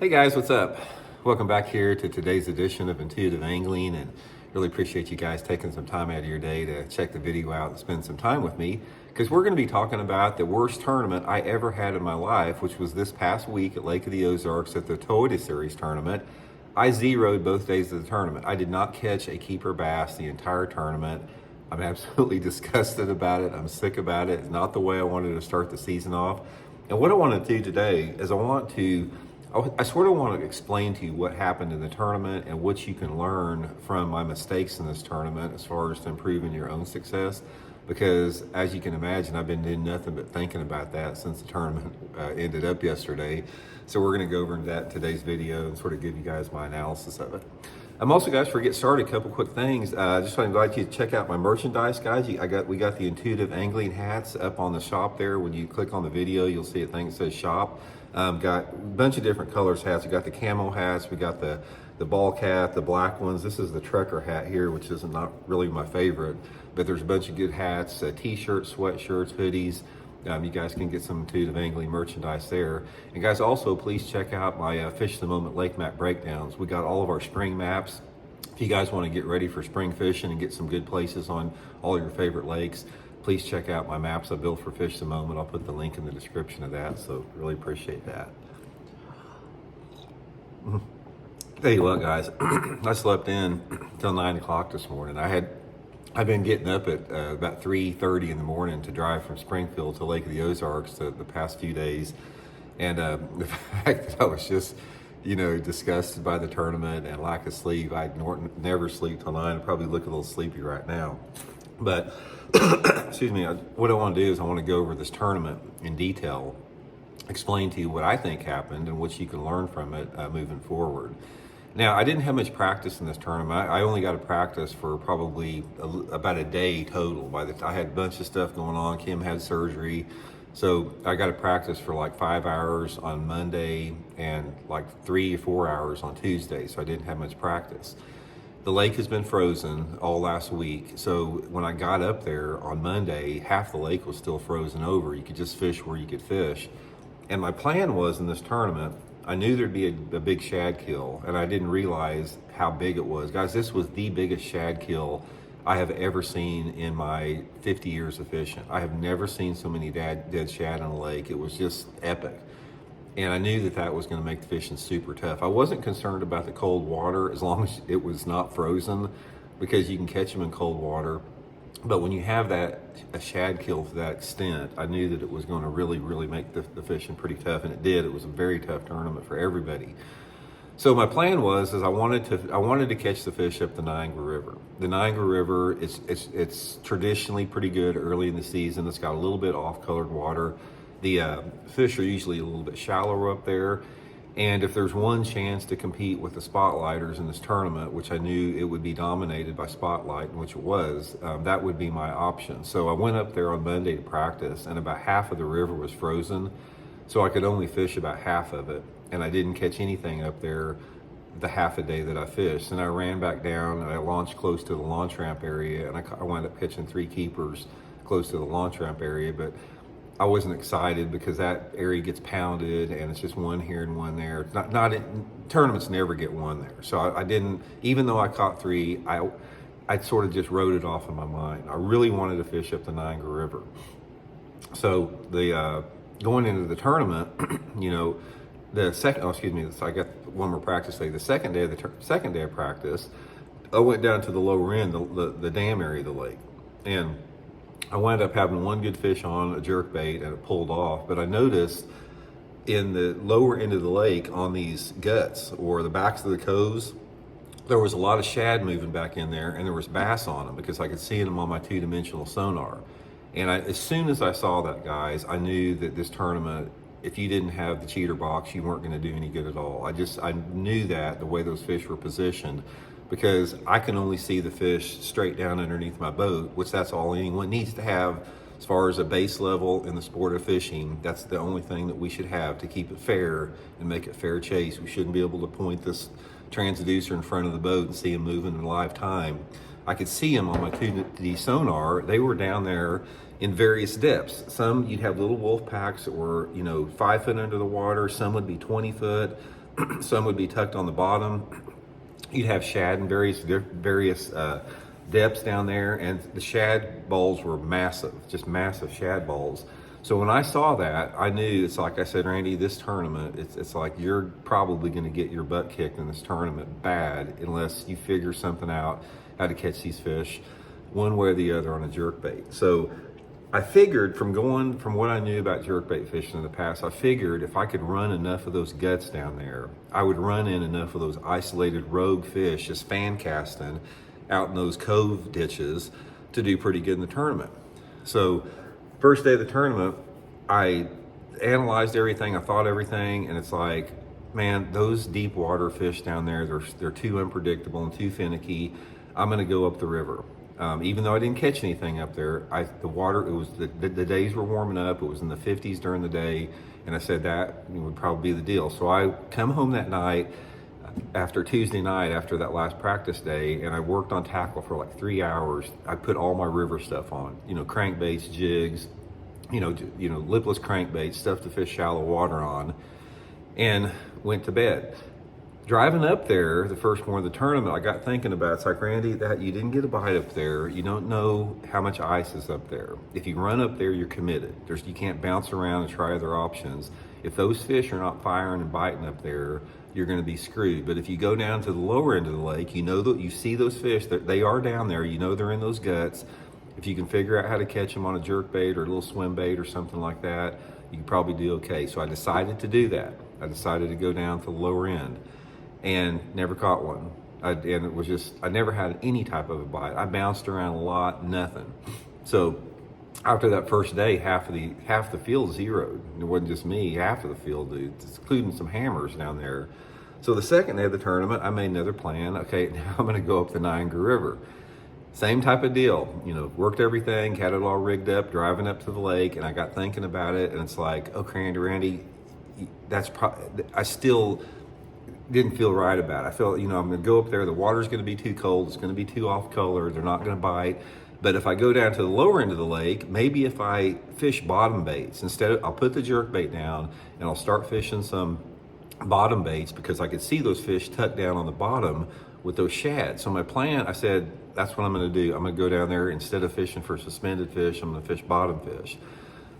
Hey guys, what's up? Welcome back here to today's edition of Intuitive Angling, and really appreciate you guys taking some time out of your day to check the video out and spend some time with me, because we're going to be talking about the worst tournament I ever had in my life, which was this past week at Lake of the Ozarks at the Toyota Series tournament. I zeroed both days of the tournament. I did not catch a keeper bass the entire tournament. I'm absolutely disgusted about it. I'm sick about it. It's not the way I wanted to start the season off. And what I want to do today is I sort of want to explain to you what happened in the tournament and what you can learn from my mistakes in this tournament as far as improving your own success. Because as you can imagine, I've been doing nothing but thinking about that since the tournament ended up yesterday. So we're going to go over into that in today's video and sort of give you guys my analysis of it. Also, guys, before we get started, a couple quick things. Just want to invite you to check out my merchandise, guys. We got the Intuitive Angling hats up on the shop there. When you click on the video, you'll see a thing that says shop. Got a bunch of different colors hats. We got the camo hats. We got the Blaukat, the black ones. This is the trucker hat here, which is not really my favorite, but there's a bunch of good hats, t-shirts, sweatshirts, hoodies. You guys can get some Intuitive Angling merchandise there. And guys, also please check out my Fish of the Moment lake map breakdowns. We got all of our spring maps. If you guys want to get ready for spring fishing and get some good places on all your favorite lakes, please check out my maps I built for Fish of the Moment. I'll put the link in the description of that, so really appreciate that. Tell you what, guys, I slept in till 9 o'clock this morning. I've been getting up at about 3:30 in the morning to drive from Springfield to Lake of the Ozarks the past few days. And the fact that I was just, disgusted by the tournament and lack of sleep. I never sleep till 9. I probably look a little sleepy right now. But, excuse me, what I want to do is I want to go over this tournament in detail, explain to you what I think happened and what you can learn from it moving forward. Now, I didn't have much practice in this tournament. I only got to practice for probably about a day total. I had a bunch of stuff going on. Kim had surgery. So I got to practice for like 5 hours on Monday and like 3 or 4 hours on Tuesday. So I didn't have much practice. The lake has been frozen all last week. So when I got up there on Monday, half the lake was still frozen over. You could just fish where you could fish. And my plan was in this tournament, I knew there'd be a big shad kill, and I didn't realize how big it was. Guys, this was the biggest shad kill I have ever seen in my 50 years of fishing. I have never seen so many dead shad in a lake. It was just epic. And I knew that was going to make the fishing super tough. I wasn't concerned about the cold water as long as it was not frozen, because you can catch them in cold water. But when you have a shad kill to that extent, I knew that it was going to really make the fishing pretty tough, and it did. It was a very tough tournament for everybody. So my plan was I wanted to catch the fish up the Niagara River. The Niagara River it's traditionally pretty good early in the season. It's got a little bit off-colored water. The fish are usually a little bit shallower up there. And if there's one chance to compete with the spotlighters in this tournament, which I knew it would be dominated by spotlight, which it was, that would be my option. So I went up there on Monday to practice, and about half of the river was frozen. So I could only fish about half of it. And I didn't catch anything up there the half a day that I fished. And I ran back down and I launched close to the launch ramp area, and I wound up catching 3 keepers close to the launch ramp area. But I wasn't excited because that area gets pounded and it's just one here and one there. Tournaments never get one there. So I didn't, even though I caught 3, I sort of just wrote it off in my mind. I really wanted to fish up the Niagara River. So going into the tournament, so I got one more practice day. The second day of practice, I went down to the lower end, the dam area of the lake. And I wound up having one good fish on a jerk bait, and it pulled off. But I noticed in the lower end of the lake on these guts or the backs of the coves, there was a lot of shad moving back in there, and there was bass on them because I could see them on my 2-dimensional sonar. And as soon as I saw that, guys, I knew that this tournament, if you didn't have the cheater box, you weren't going to do any good at all. I knew that the way those fish were positioned, because I can only see the fish straight down underneath my boat, which that's all anyone needs to have as far as a base level in the sport of fishing. That's the only thing that we should have to keep it fair and make it fair chase. We shouldn't be able to point this transducer in front of the boat and see him moving in live time. I could see them on my 2D sonar. They were down there in various depths. Some you'd have little wolf packs that were 5 foot under the water. Some would be 20 foot. Some would be tucked on the bottom. You'd have shad in various depths down there, and the shad balls were massive, just massive shad balls. So when I saw that, I knew, it's like I said, Randy, this tournament, it's like you're probably going to get your butt kicked in this tournament bad unless you figure something out how to catch these fish one way or the other on a jerkbait. So I figured from what I knew about jerkbait fishing in the past, I figured if I could run enough of those guts down there, I would run in enough of those isolated rogue fish, just fan casting out in those cove ditches to do pretty good in the tournament. So first day of the tournament, I analyzed everything, I thought everything, and it's like, man, those deep water fish down there, they're too unpredictable and too finicky. I'm gonna go up the river. Even though I didn't catch anything up there, the days were warming up, it was in the 50s during the day, and I said that would probably be the deal. So I come home that night, after Tuesday night, after that last practice day, and I worked on tackle for like 3 hours. I put all my river stuff on, crankbaits, jigs, lipless crankbaits, stuff to fish shallow water on, and went to bed. Driving up there the first morning of the tournament, I got thinking about it. It's like, Randy, that you didn't get a bite up there. You don't know how much ice is up there. If you run up there, you're committed. You can't bounce around and try other options. If those fish are not firing and biting up there, you're going to be screwed. But if you go down to the lower end of the lake, you see those fish, they are down there, they're in those guts. If you can figure out how to catch them on a jerk bait or a little swim bait or something like that, you can probably do okay. So I decided to do that. I decided to go down to the lower end and never caught one. I never had any type of a bite. I bounced around a lot, nothing. So after that first day, half the field zeroed. It wasn't just me, half of the field, including some hammers down there. So the second day of the tournament, I made another plan. Okay, now I'm gonna go up the Niagara River. Same type of deal, worked everything, had it all rigged up, driving up to the lake, and I got thinking about it, and it's like, okay, Randy, I still didn't feel right about it. I felt, I'm gonna go up there, the water's gonna be too cold, it's gonna be too off color, they're not gonna bite. But if I go down to the lower end of the lake, maybe if I fish bottom baits, I'll put the jerk bait down and I'll start fishing some bottom baits because I could see those fish tucked down on the bottom with those shad. So my plan, I said, that's what I'm gonna do. I'm gonna go down there, instead of fishing for suspended fish, I'm gonna fish bottom fish.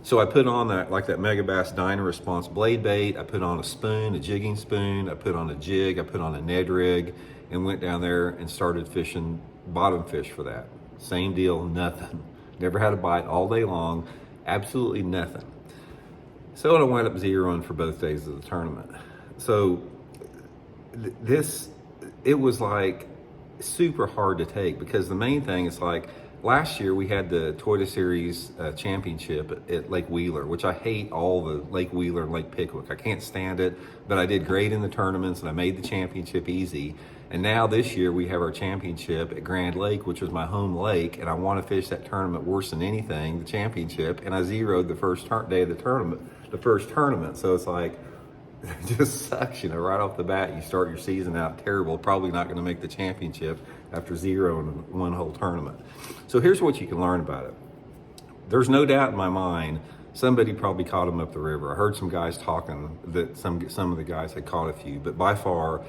So I put on that Megabass Dyna Response blade bait. I put on a spoon, a jigging spoon. I put on a jig. I put on a Ned rig, and went down there and started fishing bottom fish for that. Same deal, nothing. Never had a bite all day long, absolutely nothing. So I wound up zeroing for both days of the tournament. So it was like super hard to take, because the main thing is like, last year we had the Toyota Series championship at Lake Wheeler, which I hate all the Lake Wheeler and Lake Pickwick. I can't stand it, but I did great in the tournaments and I made the championship easy. And now this year we have our championship at Grand Lake, which was my home lake, and I want to fish that tournament worse than anything, the championship, and I zeroed the first day of the tournament. So it's like, it just sucks, right off the bat. You start your season out terrible, probably not going to make the championship after zeroing one whole tournament. So here's what you can learn about it. There's no doubt in my mind somebody probably caught them up the river. I heard some guys talking that some of the guys had caught a few, but by far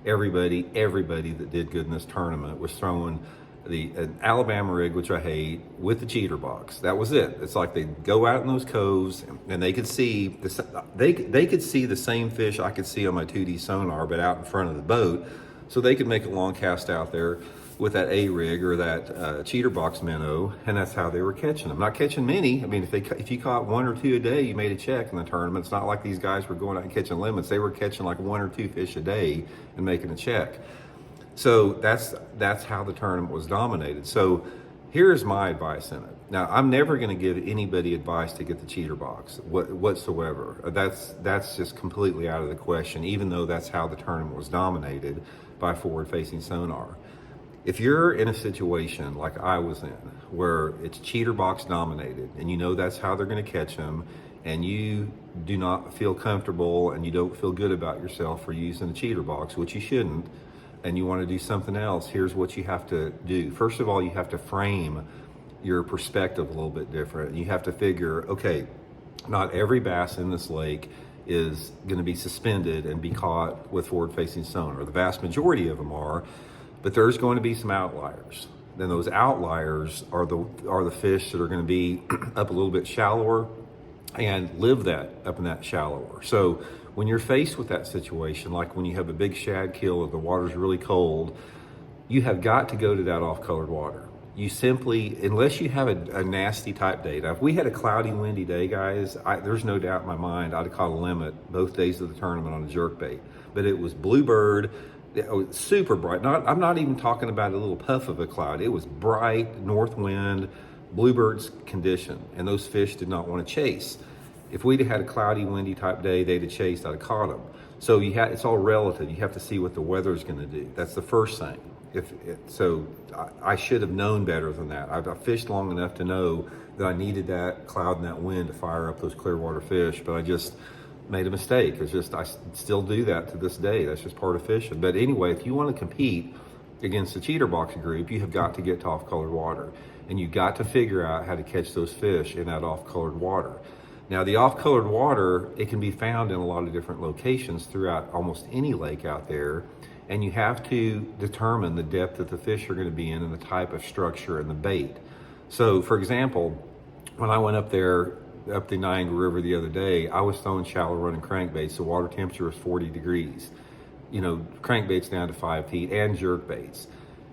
everybody that did good in this tournament was throwing an Alabama rig, which I hate, with the cheater box. That was it. It's like they'd go out in those coves and they could see the same fish I could see on my 2D sonar, but out in front of the boat. So they could make a long cast out there with that A rig or that cheater box minnow, and that's how they were catching them. Not catching many. I mean, if you caught one or two a day, you made a check in the tournament. It's not like these guys were going out and catching limits. They were catching like one or two fish a day and making a check. So that's how the tournament was dominated. So here's my advice in it. Now, I'm never going to give anybody advice to get the cheater box whatsoever. That's just completely out of the question, even though that's how the tournament was dominated by forward-facing sonar. If you're in a situation like I was in, where it's cheater box dominated, and that's how they're going to catch them, and you do not feel comfortable and you don't feel good about yourself for using a cheater box, which you shouldn't, and you want to do something else, here's what you have to do. First of all, you have to frame your perspective a little bit different. You have to figure, okay, not every bass in this lake is going to be suspended and be caught with forward-facing sonar. The vast majority of them are, but there's going to be some outliers. Then those outliers are the fish that are going to be up a little bit shallower and live that up in that shallower. So when you're faced with that situation, like when you have a big shad kill or the water's really cold, you have got to go to that off-colored water. You simply, unless you have a nasty type day. Now, if we had a cloudy, windy day, guys, there's no doubt in my mind I'd have caught a limit both days of the tournament on a jerkbait. But it was bluebird, it was super bright. I'm not even talking about a little puff of a cloud. It was bright, north wind, bluebird's condition, and those fish did not want to chase. If we'd have had a cloudy, windy type day, they'd have chased, I'd have caught them. So it's all relative. You have to see what the weather's going to do. That's the first thing. I should have known better than that. I've fished long enough to know that I needed that cloud and that wind to fire up those clear water fish, but I just made a mistake. I still do that to this day. That's just part of fishing. But anyway, if you want to compete against the cheater box group, you have got to get to off-colored water, and you got to figure out how to catch those fish in that off-colored water. Now, the off-colored water, it can be found in a lot of different locations throughout almost any lake out there, and you have to determine the depth that the fish are going to be in and the type of structure and the bait. So, for example, when I went up there, up the Niagara River the other day, I was throwing shallow running crankbaits. The water temperature was 40 degrees. Crankbaits down to 5 feet and jerk baits.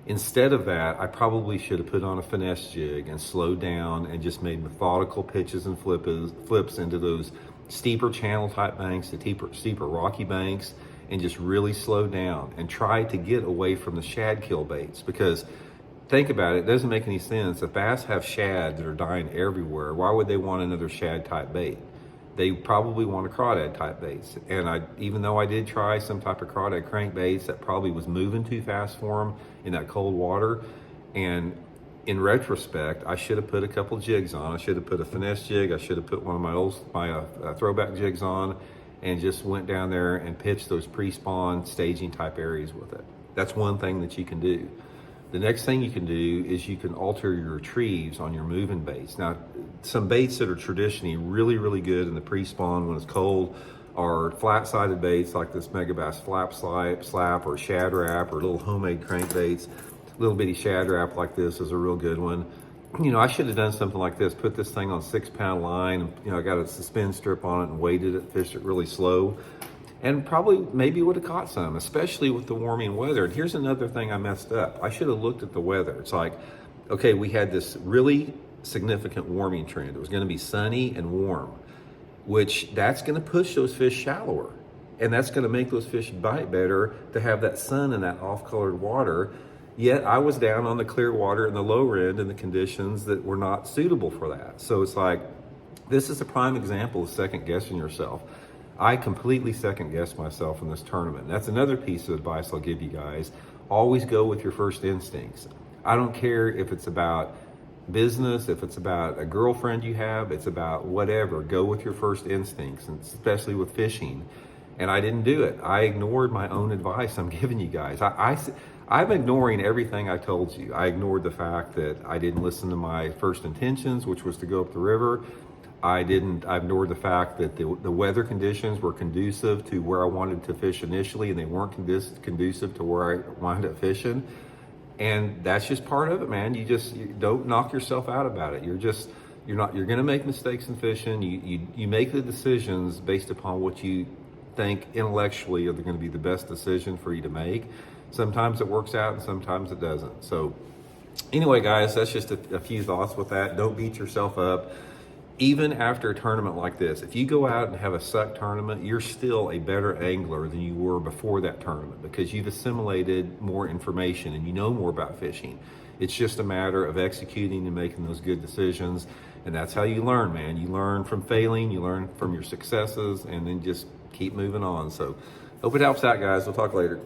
Instead of that, I probably should have put on a finesse jig and slowed down and just made methodical pitches and flips into those steeper channel type banks, the steeper rocky banks, and just really slow down and try to get away from the shad kill baits. Because think about it, it doesn't make any sense. If bass have shad that are dying everywhere, why would they want another shad type bait? They probably want a crawdad type baits. And even though I did try some type of crawdad crankbaits, that probably was moving too fast for them in that cold water. And in retrospect, I should have put a couple jigs on. I should have put a finesse jig. I should have put one of my throwback jigs on, and just went down there and pitched those pre-spawn staging type areas with it. That's one thing that you can do. The next thing you can do is you can alter your retrieves on your moving baits. Now, some baits that are traditionally really, really good in the pre-spawn when it's cold are flat-sided baits like this Megabass slap or shad wrap, or little homemade crankbaits. Little bitty shad wrap like this is a real good one. I should have done something like this, put this thing on 6-pound line, I got a suspend strip on it and weighted it, fished it really slow, and maybe would have caught some, especially with the warming weather. And here's another thing I messed up. I should have looked at the weather. It's like, okay, we had this really significant warming trend. It was going to be sunny and warm, which that's going to push those fish shallower, and that's going to make those fish bite better to have that sun and that off-colored water. Yet I was down on the clear water in the lower end in the conditions that were not suitable for that. So it's like, this is a prime example of second guessing yourself. I completely second guessed myself in this tournament. That's another piece of advice I'll give you guys. Always go with your first instincts. I don't care if it's about business, if it's about a girlfriend you have, it's about whatever. Go with your first instincts, and especially with fishing. And I didn't do it. I ignored my own advice I'm giving you guys. I'm ignoring everything I told you. I ignored the fact that I didn't listen to my first intentions, which was to go up the river. I ignored the fact that the weather conditions were conducive to where I wanted to fish initially, and they weren't conducive to where I wound up fishing. And that's just part of it, man. You don't knock yourself out about it. You're going to make mistakes in fishing. You make the decisions based upon what you think intellectually are going to be the best decision for you to make. Sometimes it works out and sometimes it doesn't. So anyway, guys, that's just a few thoughts with that. Don't beat yourself up. Even after a tournament like this, if you go out and have a suck tournament, you're still a better angler than you were before that tournament, because you've assimilated more information and you know more about fishing. It's just a matter of executing and making those good decisions. And that's how you learn, man. You learn from failing, you learn from your successes, and then just keep moving on. So hope it helps out, guys. We'll talk later.